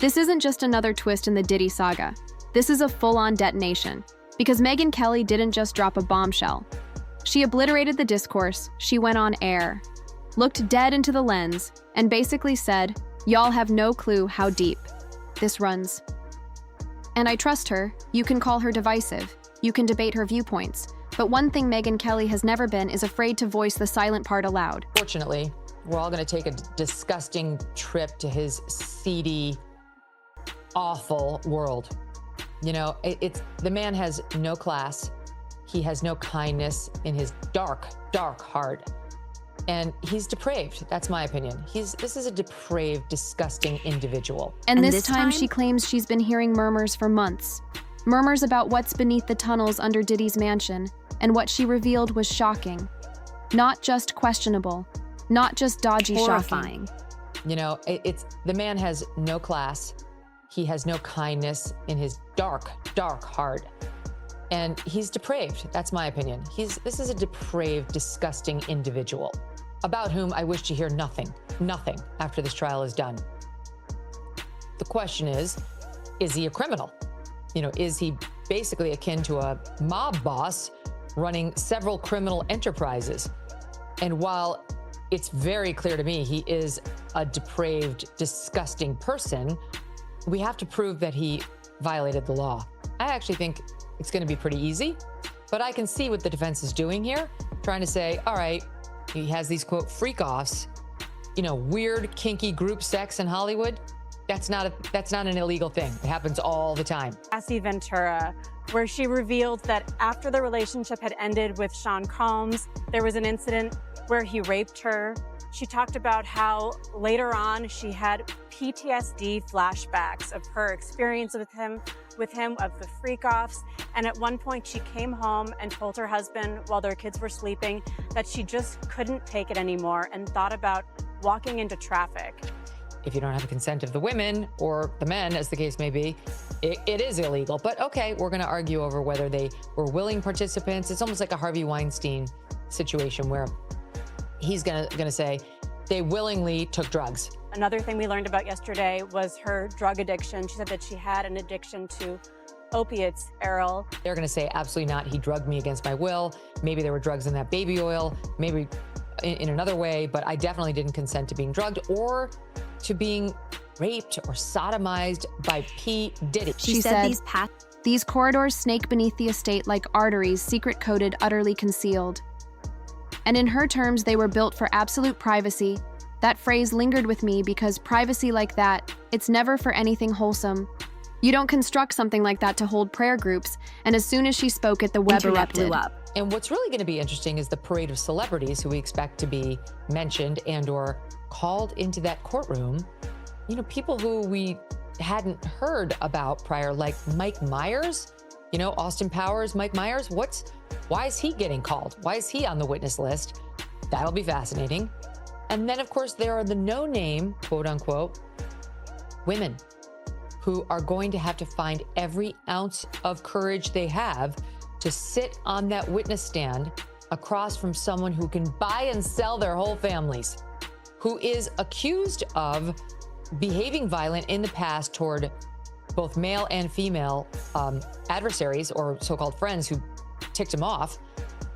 This isn't just another twist in the Diddy saga. This is a full-on detonation. Because Megyn Kelly didn't just drop a bombshell. She obliterated the discourse, she went on air, looked dead into the lens, and basically said, "Y'all have no clue how deep this runs." And I trust her. You can call her divisive. You can debate her viewpoints. But one thing Megyn Kelly has never been is afraid to voice the silent part aloud. Fortunately, we're all going to take a disgusting trip to his seedy, awful world. You know, the man has no class. He has no kindness in his dark, dark heart. And he's depraved. That's my opinion. This is a depraved, disgusting individual. And this time she claims she's been hearing murmurs for months. Murmurs about what's beneath the tunnels under Diddy's mansion. And what she revealed was shocking. Not just questionable. Not just dodgy, horrifying. Shocking. You know, the man has no class. He has no kindness in his dark, dark heart. And he's depraved. That's my opinion. This is a depraved, disgusting individual about whom I wish to hear nothing after this trial is done. The question is he a criminal? You know, is he basically akin to a mob boss running several criminal enterprises? And while it's very clear to me he is a depraved, disgusting person, we have to prove that he violated the law. I actually think it's going to be pretty easy, but I can see what the defense is doing here, trying to say, all right, he has these, quote, freak-offs, you know, weird, kinky group sex in Hollywood. That's not an illegal thing. It happens all the time. Cassie Ventura, where she revealed that after the relationship had ended with Sean Combs, there was an incident where he raped her. She talked about how later on she had PTSD flashbacks of her experience with him, of the freak-offs. And at one point she came home and told her husband while their kids were sleeping that she just couldn't take it anymore and thought about walking into traffic. If you don't have the consent of the women or the men, as the case may be, it is illegal. But okay, we're going to argue over whether they were willing participants. It's almost like a Harvey Weinstein situation where he's gonna say they willingly took drugs. Another thing we learned about yesterday was her drug addiction. She said that she had an addiction to opiates, Errol. They're gonna say absolutely not. He drugged me against my will. Maybe there were drugs in that baby oil, maybe in another way, but I definitely didn't consent to being drugged or to being raped or sodomized by P. Diddy. She said these corridors snake beneath the estate like arteries, secret-coded, utterly concealed. And in her terms, they were built for absolute privacy. That phrase lingered with me because privacy like that, it's never for anything wholesome. You don't construct something like that to hold prayer groups, and as soon as she spoke it, the web erupted. Blew up. And what's really going to be interesting is the parade of celebrities who we expect to be mentioned and or called into that courtroom. You know, people who we hadn't heard about prior, like Mike Myers, you know, Austin Powers, Mike Myers. Why is he getting called? Why is he on the witness list? That'll be fascinating. And then, of course, there are the no-name, quote unquote, women who are going to have to find every ounce of courage they have to sit on that witness stand across from someone who can buy and sell their whole families, who is accused of behaving violent in the past toward both male and female adversaries or so-called friends who ticked him off.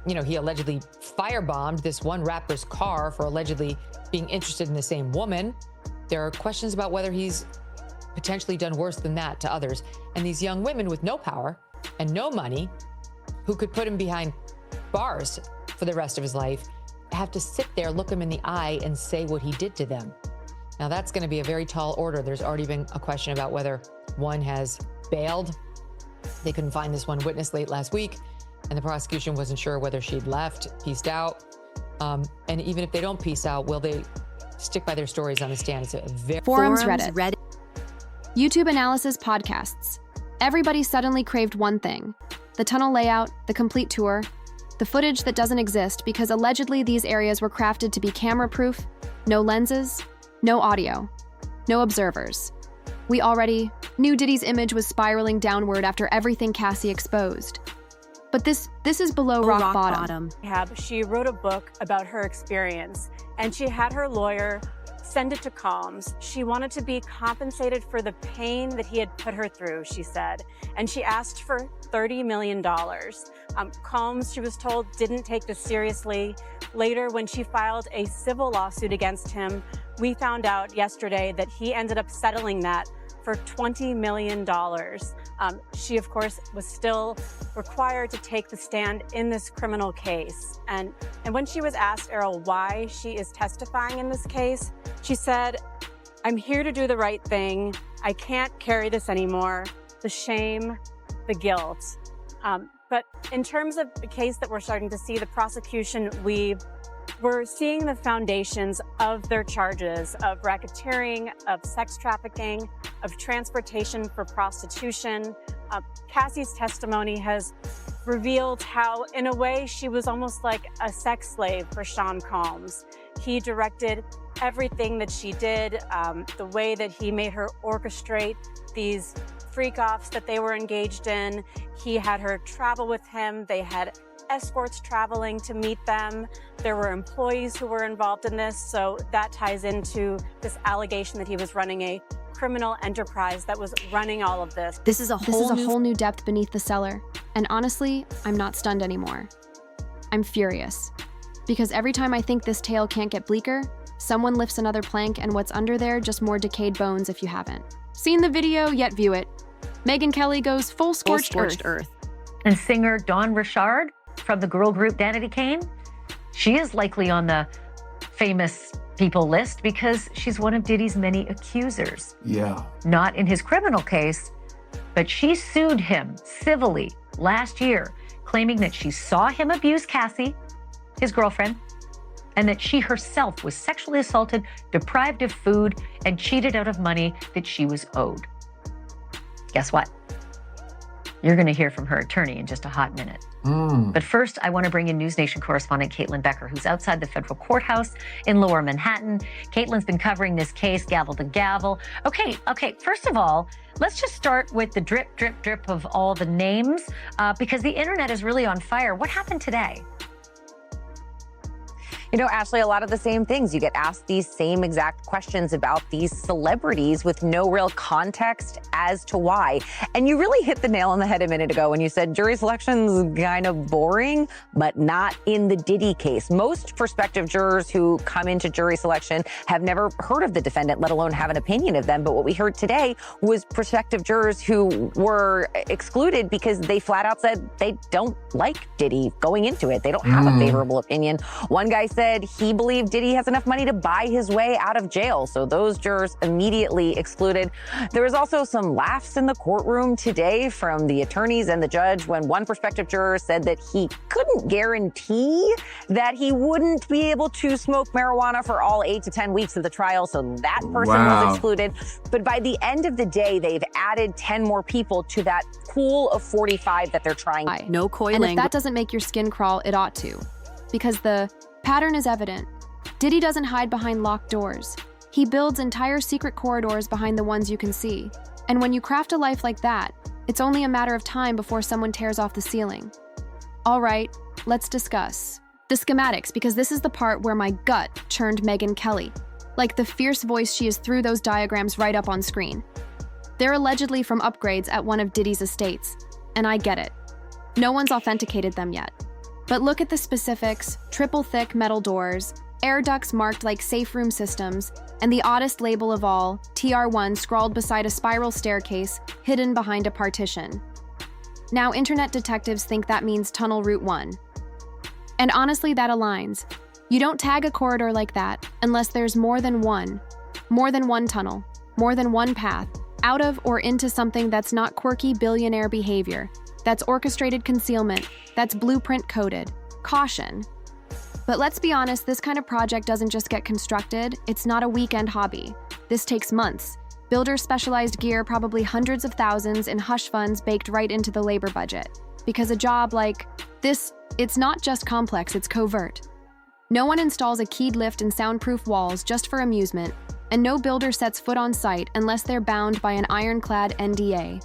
You know, he allegedly firebombed this one rapper's car for allegedly being interested in the same woman. There are questions about whether he's potentially done worse than that to others. And these young women with no power and no money who could put him behind bars for the rest of his life have to sit there, look him in the eye and say what he did to them. Now that's going to be a very tall order. There's already been a question about whether one has bailed. They couldn't find this one witness late last week, and the prosecution wasn't sure whether she'd left, peaced out. And even if they don't peace out, will they stick by their stories on the stand? It's a very Forums, Reddit, YouTube analysis, podcasts. Everybody suddenly craved one thing: the tunnel layout, the complete tour, the footage that doesn't exist because allegedly these areas were crafted to be camera-proof, no lenses, no audio, no observers. We already knew Diddy's image was spiraling downward after everything Cassie exposed. But this is below rock bottom. She wrote a book about her experience, and she had her lawyer send it to Combs. She wanted to be compensated for the pain that he had put her through, she said, and she asked for $30 million. Combs, she was told, didn't take this seriously. Later, when she filed a civil lawsuit against him, we found out yesterday that he ended up settling that for $20 million. She, of course, was still required to take the stand in this criminal case. And when she was asked, Errol, why she is testifying in this case, she said, "I'm here to do the right thing. I can't carry this anymore. The shame, the guilt." But in terms of the case that we're starting to see, the prosecution, we're seeing the foundations of their charges of racketeering, of sex trafficking, of transportation for prostitution. Cassie's testimony has revealed how, in a way, she was almost like a sex slave for Sean Combs. He directed everything that she did, the way that he made her orchestrate these freak-offs that they were engaged in. He had her travel with him. They had escorts traveling to meet them. There were employees who were involved in this, so that ties into this allegation that he was running a criminal enterprise that was running all of this. This is a whole new depth beneath the cellar, and honestly, I'm not stunned anymore. I'm furious. Because every time I think this tale can't get bleaker, someone lifts another plank and what's under there just more decayed bones if you haven't. Seen the video, yet view it. Megyn Kelly goes full scorched earth. And singer Dawn Richard from the girl group Danity Kane, she is likely on the famous people list because she's one of Diddy's many accusers. Yeah. Not in his criminal case, but she sued him civilly last year, claiming that she saw him abuse Cassie, his girlfriend, and that she herself was sexually assaulted, deprived of food, and cheated out of money that she was owed. Guess what? You're going to hear from her attorney in just a hot minute. But first, I want to bring in News Nation correspondent Caitlin Becker, who's outside the federal courthouse in Lower Manhattan. Caitlin's been covering this case gavel to gavel. Okay. First of all, let's just start with the drip, drip, drip of all the names, because the internet is really on fire. What happened today? You know, Ashley, a lot of the same things. You get asked these same exact questions about these celebrities with no real context as to why. And you really hit the nail on the head a minute ago when you said jury selection's kind of boring, but not in the Diddy case. Most prospective jurors who come into jury selection have never heard of the defendant, let alone have an opinion of them. But what we heard today was prospective jurors who were excluded because they flat out said they don't like Diddy going into it. They don't have a favorable opinion. One guy said he believed Diddy has enough money to buy his way out of jail. So those jurors immediately excluded. There was also some laughs in the courtroom today from the attorneys and the judge when one prospective juror said that he couldn't guarantee that he wouldn't be able to smoke marijuana for all 8 to 10 weeks of the trial. So that person was excluded. But by the end of the day, they've added 10 more people to that pool of 45 that they're trying. No coiling. And if that doesn't make your skin crawl, it ought to. Because the pattern is evident. Diddy doesn't hide behind locked doors. He builds entire secret corridors behind the ones you can see. And when you craft a life like that, it's only a matter of time before someone tears off the ceiling. All right, let's discuss the schematics, because this is the part where my gut churned Megyn Kelly. Like the fierce voice she is threw those diagrams right up on screen. They're allegedly from upgrades at one of Diddy's estates, and I get it. No one's authenticated them yet. But look at the specifics: triple thick metal doors, air ducts marked like safe room systems, and the oddest label of all, TR1 scrawled beside a spiral staircase hidden behind a partition. Now, internet detectives think that means Tunnel Route 1. And honestly, that aligns. You don't tag a corridor like that unless there's more than one tunnel, more than one path, out of or into something that's not quirky billionaire behavior. That's orchestrated concealment. That's blueprint coded. Caution. But let's be honest, this kind of project doesn't just get constructed. It's not a weekend hobby. This takes months. Builders' specialized gear, probably hundreds of thousands in hush funds baked right into the labor budget. Because a job like this, it's not just complex, it's covert. No one installs a keyed lift and soundproof walls just for amusement, and no builder sets foot on site unless they're bound by an ironclad NDA.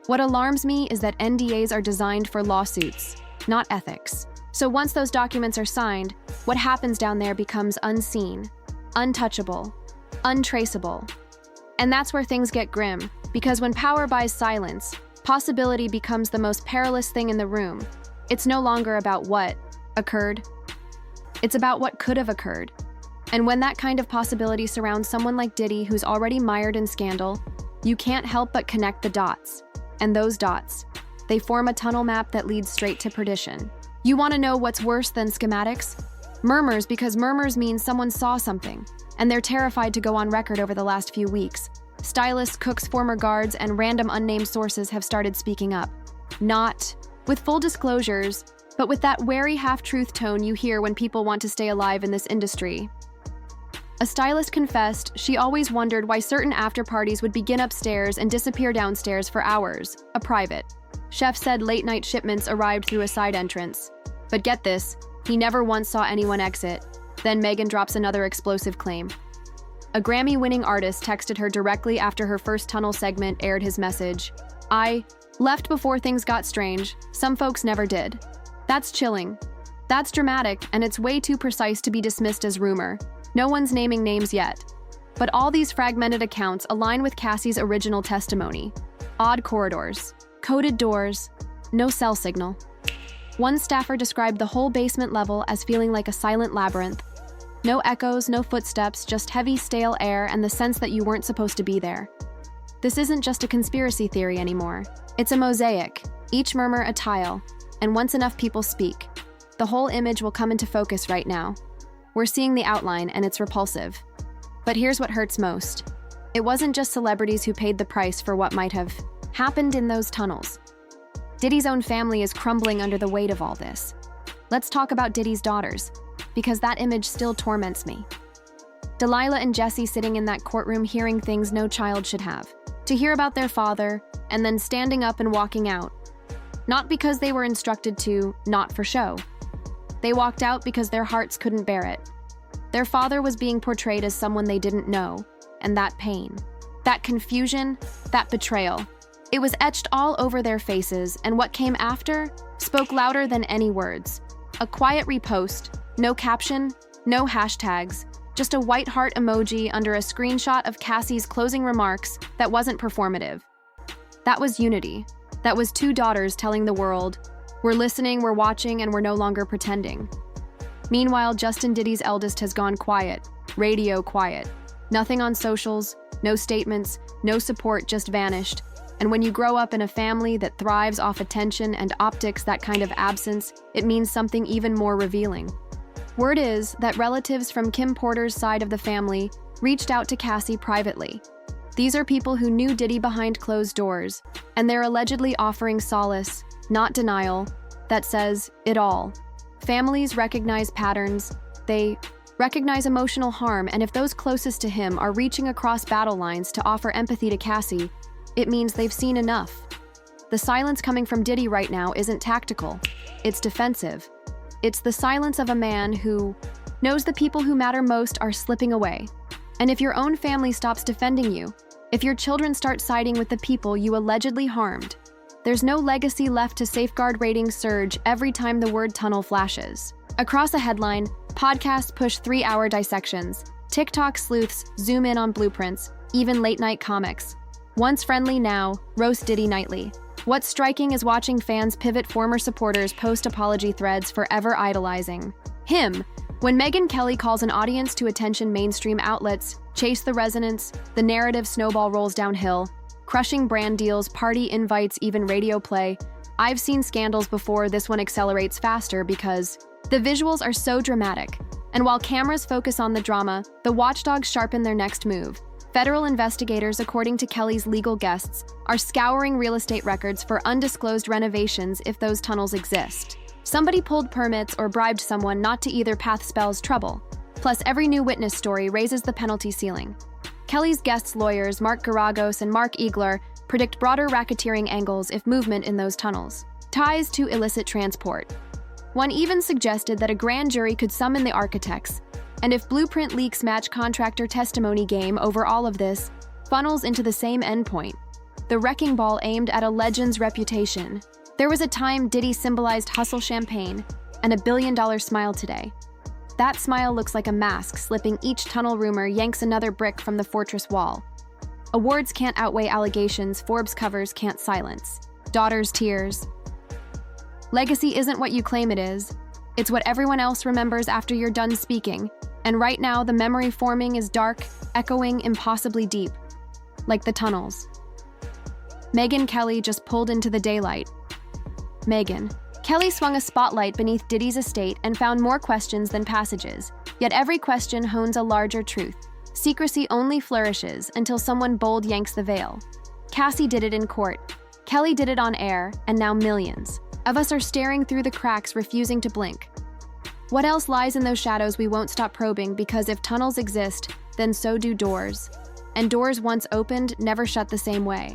What alarms me is that NDAs are designed for lawsuits, not ethics. So once those documents are signed, what happens down there becomes unseen, untouchable, untraceable. And that's where things get grim, because when power buys silence, possibility becomes the most perilous thing in the room. It's no longer about what occurred. It's about what could have occurred. And when that kind of possibility surrounds someone like Diddy, who's already mired in scandal, you can't help but connect the dots. And those dots, they form a tunnel map that leads straight to perdition. You want to know what's worse than schematics? Murmurs, because murmurs mean someone saw something, and they're terrified to go on record over the last few weeks. Stylists, cooks, former guards, and random unnamed sources have started speaking up. Not with full disclosures, but with that wary half-truth tone you hear when people want to stay alive in this industry. A stylist confessed she always wondered why certain after-parties would begin upstairs and disappear downstairs for hours, a private. Chef said late-night shipments arrived through a side entrance. But get this, he never once saw anyone exit. Then Megyn drops another explosive claim. A Grammy-winning artist texted her directly after her first tunnel segment aired his message. "I left before things got strange. Some folks never did." That's chilling. That's dramatic, and it's way too precise to be dismissed as rumor. No one's naming names yet. But all these fragmented accounts align with Cassie's original testimony. Odd corridors, coded doors, no cell signal. One staffer described the whole basement level as feeling like a silent labyrinth. No echoes, no footsteps, just heavy, stale air and the sense that you weren't supposed to be there. This isn't just a conspiracy theory anymore. It's a mosaic, each murmur a tile, and once enough people speak, the whole image will come into focus right now. We're seeing the outline, and it's repulsive. But here's what hurts most. It wasn't just celebrities who paid the price for what might have happened in those tunnels. Diddy's own family is crumbling under the weight of all this. Let's talk about Diddy's daughters, because that image still torments me. Delilah and Jesse sitting in that courtroom hearing things no child should have. To hear about their father, and then standing up and walking out. Not because they were instructed to, not for show. They walked out because their hearts couldn't bear it. Their father was being portrayed as someone they didn't know, and that pain, that confusion, that betrayal, it was etched all over their faces, and what came after spoke louder than any words. A quiet repost, no caption, no hashtags, just a white heart emoji under a screenshot of Cassie's closing remarks that wasn't performative. That was unity. That was two daughters telling the world, we're listening, we're watching, and we're no longer pretending. Meanwhile, Justin Diddy's eldest has gone quiet, radio quiet. Nothing on socials, no statements, no support, just vanished. And when you grow up in a family that thrives off attention and optics, that kind of absence, it means something even more revealing. Word is that relatives from Kim Porter's side of the family reached out to Cassie privately. These are people who knew Diddy behind closed doors, and they're allegedly offering solace, not denial, that says it all. Families recognize patterns, they recognize emotional harm, and if those closest to him are reaching across battle lines to offer empathy to Cassie, it means they've seen enough. The silence coming from Diddy right now isn't tactical, it's defensive. It's the silence of a man who knows the people who matter most are slipping away. And if your own family stops defending you, if your children start siding with the people you allegedly harmed, there's no legacy left to safeguard ratings surge every time the word tunnel flashes. Across a headline, podcasts push 3-hour dissections, TikTok sleuths zoom in on blueprints, even late-night comics. Once friendly, now roast Diddy nightly. What's striking is watching fans pivot former supporters post apology threads forever idolizing him. When Megyn Kelly calls an audience to attention, mainstream outlets chase the resonance, the narrative snowball rolls downhill, crushing brand deals, party invites, even radio play. I've seen scandals before, this one accelerates faster because the visuals are so dramatic. And while cameras focus on the drama, the watchdogs sharpen their next move. Federal investigators, according to Kelly's legal guests, are scouring real estate records for undisclosed renovations if those tunnels exist. Somebody pulled permits or bribed someone, not to either path spells trouble. Plus, every new witness story raises the penalty ceiling. Kelly's guests' lawyers, Mark Garagos and Mark Igler, predict broader racketeering angles if movement in those tunnels. Ties to illicit transport. One even suggested that a grand jury could summon the architects, and if blueprint leaks match contractor testimony, game over all of this funnels into the same endpoint, the wrecking ball aimed at a legend's reputation. There was a time Diddy symbolized hustle champagne and $1 billion smile today. That smile looks like a mask slipping each tunnel rumor yanks another brick from the fortress wall. Awards can't outweigh allegations Forbes covers can't silence. Daughter's tears. Legacy isn't what you claim it is. It's what everyone else remembers after you're done speaking. And right now, the memory forming is dark, echoing impossibly deep. Like the tunnels. Megyn Kelly just pulled into the daylight. Megyn. Kelly swung a spotlight beneath Diddy's estate and found more questions than passages. Yet every question hones a larger truth. Secrecy only flourishes until someone bold yanks the veil. Cassie did it in court. Kelly did it on air, and now millions of us are staring through the cracks, refusing to blink. What else lies in those shadows we won't stop probing, because if tunnels exist, then so do doors. And doors once opened never shut the same way.